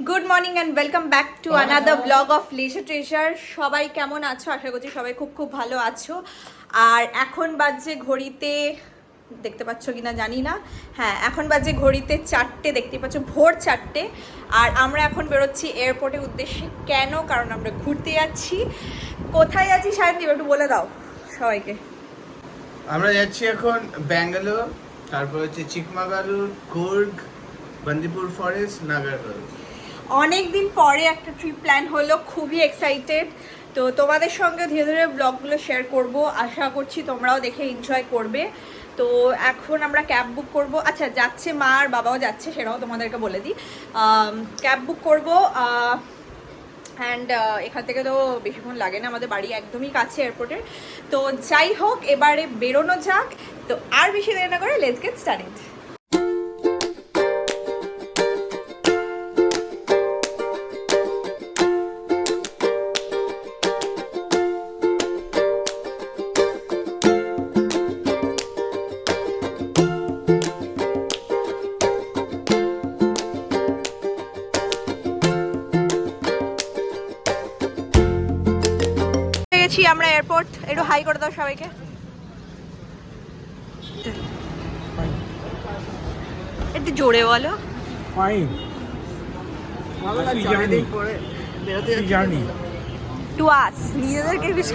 Good morning and welcome back to another blog of leisure treasure. সবাই কেমন আছো? আশা করছি সবাই খুব খুব ভালো আছো। আর এখন বাজে ঘড়িতে, দেখতে পাচ্ছ কিনা জানি না, হ্যাঁ এখন বাজে ঘড়িতে 4টে, দেখতে পাচ্ছ ভোর 4টে। আর আমরা এখন বেরোচ্ছি এয়ারপোর্টের উদ্দেশ্যে। কেন? কারণ আমরা ঘুরতে যাচ্ছি। কোথায় যাচ্ছি সায়নদীপ একটু বলে দাও সবাইকে। আমরা যাচ্ছি এখন ব্যাঙ্গালোর, তারপর হচ্ছে চিকমাগালুর, কুর্গ, বান্দিপুর ফরেস্ট, নাগারকোল। অনেক দিন পরে একটা ট্রিপ প্ল্যান হলো, খুবই এক্সাইটেড। তো তোমাদের সঙ্গে ধীরে ধীরে ব্লগগুলো শেয়ার করব, আশা করছি তোমরাও দেখে এনজয় করবে। তো এখন আমরা ক্যাব বুক করব। আচ্ছা, যাচ্ছে মা আর বাবাও যাচ্ছে, সেটাও তোমাদেরকে বলে দিই। ক্যাব বুক করবো অ্যান্ড এখান থেকে তো বেশিক্ষণ লাগে না, আমাদের বাড়ি একদমই কাছে এয়ারপোর্টের। তো যাই হোক, এবারে বেরোনো যাক। তো আর বেশি দেরি না করে লেটস গেট স্টার্টেড। আমরা এয়ারপোর্ট, একটু হাই করে দাও সবাইকে। একটু জোরে বলো। ফাইন জার্নি টু আস, নিজেদেরকে বেশ।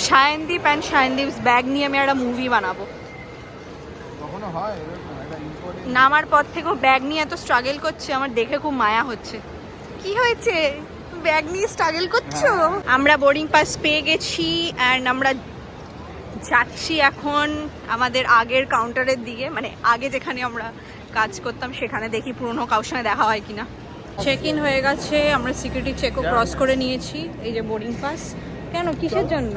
সায়নদীপ অ্যান্ড সায়নদীপস ব্যাগ নিয়ে আমি একটা মুভি বানাবো। কখনো হয় এরকম একটা ইম্পর্টেন্ট? নামার পর থেকেও ব্যাগ নিয়ে এত স্ট্রাগল করছে, আমার দেখে খুব মায়া হচ্ছে। কি হয়েছে, ব্যাগ নিয়ে স্ট্রাগল করছো? আমরা বোর্ডিং পাস পেয়ে গেছি অ্যান্ড আমরা যাচ্ছি এখন আমাদের আগের কাউন্টারের দিকে, মানে আগে যেখানে আমরা কাজ করতাম সেখানে। দেখি পুরনো কারোর সঙ্গে দেখা হয় কিনা। চেক ইন হয়ে গেছে, আমরা সিকিউরিটি চেকও ক্রস করে নিয়েছি। এই যে বোর্ডিং পাস। কেন, কিসের জন্য?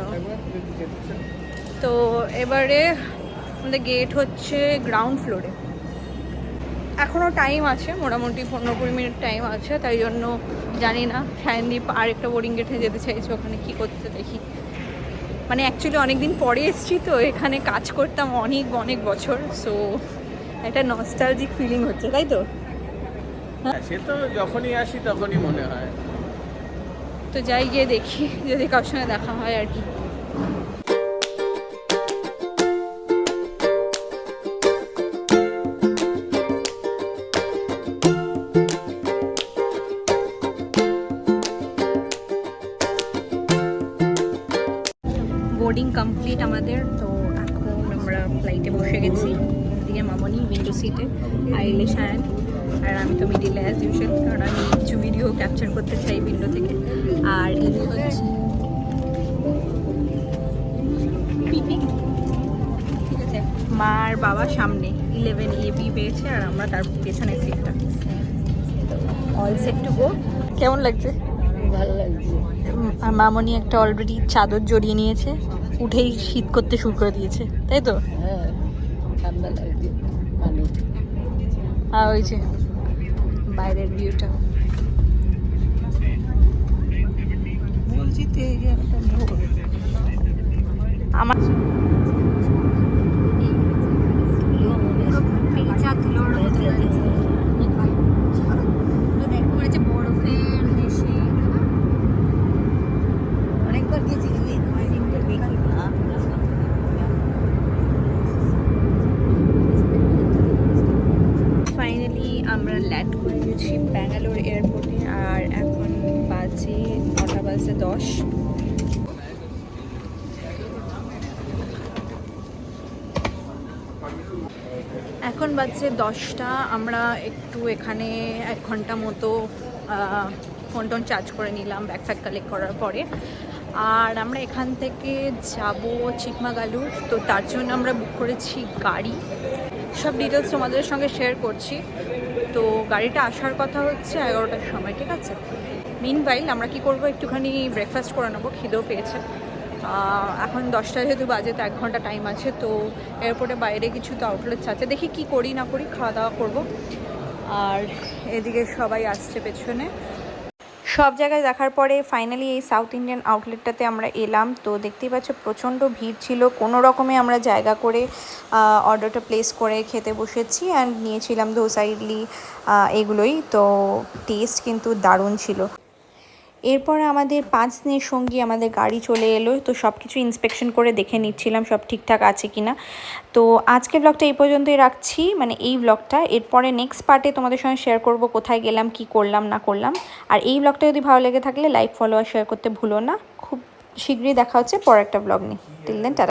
তো এবারে আমাদের গেট হচ্ছে গ্রাউন্ড ফ্লোরে। এখনও টাইম আছে, মোটামুটি 15-20 মিনিট টাইম আছে, তাই জন্য জানি না। সায়নদীপ আরেকটা বোর্ডিং গেটে যেতে চাইছে, ওখানে কি করতে দেখি। মানে অ্যাকচুয়ালি অনেকদিন পরে এসেছি তো, এখানে কাজ করতাম অনেক অনেক বছর, সো একটা নস্টালজিক ফিলিং হচ্ছে, তাই তো? সে তো যখনই আসি তখনই মনে হয়। তো যাই, গিয়ে দেখি যদি কারোর সঙ্গে দেখা হয় আর কি। বোর্ডিং কমপ্লিট আমাদের। তো এখন আমরা ফ্লাইটে বসে গেছি। এদিকে মামনি উইন্ডো সিটে, আইলে সায়ন, আর আমি তো মিডিলে অ্যাজ ইউজুয়াল, কারণ আমি কিছু ভিডিও ক্যাপচার করতে চাই উইন্ডো থেকে। আর এদিকে হচ্ছে ঠিক আছে, মা আর বাবা সামনে 11AB পেয়েছে, আর আমরা তার পেছনে সিটটা। All set to go. কেমন লাগছে? ভালো লাগছে। আর মামনি একটা অলরেডি চাদর জড়িয়ে নিয়েছে, উঠেই শীত করতে শুরু করে দিয়েছে, তাই তো? হ্যাঁ, ঠান্ডা লাগছে মানে। আর ওই যে বাইরের ভিউটা, বলছি তো এই যে একটা মোড়। আমার পুরো পেঁচা তুলোর মতো লাগছে। দেখো এই যে বরফের দেশে। অনেকবার গেছি কিন্তু দেখি না। ফাইনালি আমরা ল্যান্ড করে গেছি ব্যাঙ্গালোর এয়ারপোর্টে। আর এখন বাজে 9:10। এখন বাজছে 10টা। আমরা একটু এখানে 1 ঘন্টা মতো ফোন টোন চার্জ করে নিলাম ব্যাগ ফ্যাগ কালেক্ট করার পরে। আর আমরা এখান থেকে যাব চিকমাগালুর। তো তার জন্য আমরা বুক করেছি গাড়ি। সব ডিটেলস তোমাদের সঙ্গে শেয়ার করছি। তো গাড়িটা আসার কথা হচ্ছে 11টার সময়, ঠিক আছে? মিনওয়াইল আমরা কি করব, একটুখানি ব্রেকফাস্ট করে নেবো, খিদেও পেয়েছে। এখন 10টা যেহেতু বাজে, তো 1 ঘন্টা টাইম আছে। তো এয়ারপোর্টে বাইরে কিছু তো আউটলেটস আছে, দেখি কি করি না করি, খাওয়া দাওয়া করবো। আর এদিকে সবাই আসছে পেছনে। সব জায়গায় দেখার পরে ফাইনালি এই সাউথ ইন্ডিয়ান আউটলেটটাতে আমরা এলাম। তো দেখতেই পাচ্ছ প্রচণ্ড ভিড় ছিল, কোনো রকমে আমরা জায়গা করে অর্ডারটা প্লেস করে খেতে বসেছি অ্যান্ড নিয়েছিলাম ধোসা ইডলি এগুলোই। তো টেস্ট কিন্তু দারুণ ছিল। এরপর আমাদের 5 দিনের সঙ্গী আমাদের গাড়ি চলে এলো। তো সব কিছু ইন্সপেকশন করে দেখে নিচ্ছিলাম সব ঠিকঠাক আছে কিনা। তো আজকে ব্লগটা এই পর্যন্তই রাখছি, মানে এই ব্লগটা। এরপরে নেক্সট পার্টে তোমাদের সঙ্গে শেয়ার করব কোথায় গেলাম, কি করলাম না করলাম। আর এই ব্লগটা যদি ভালো লেগে থাকলে লাইক, ফলো আর শেয়ার করতে ভুলো না। খুব শীঘ্রই দেখা হচ্ছে পরের একটা ব্লগ নিয়ে। Till then tata.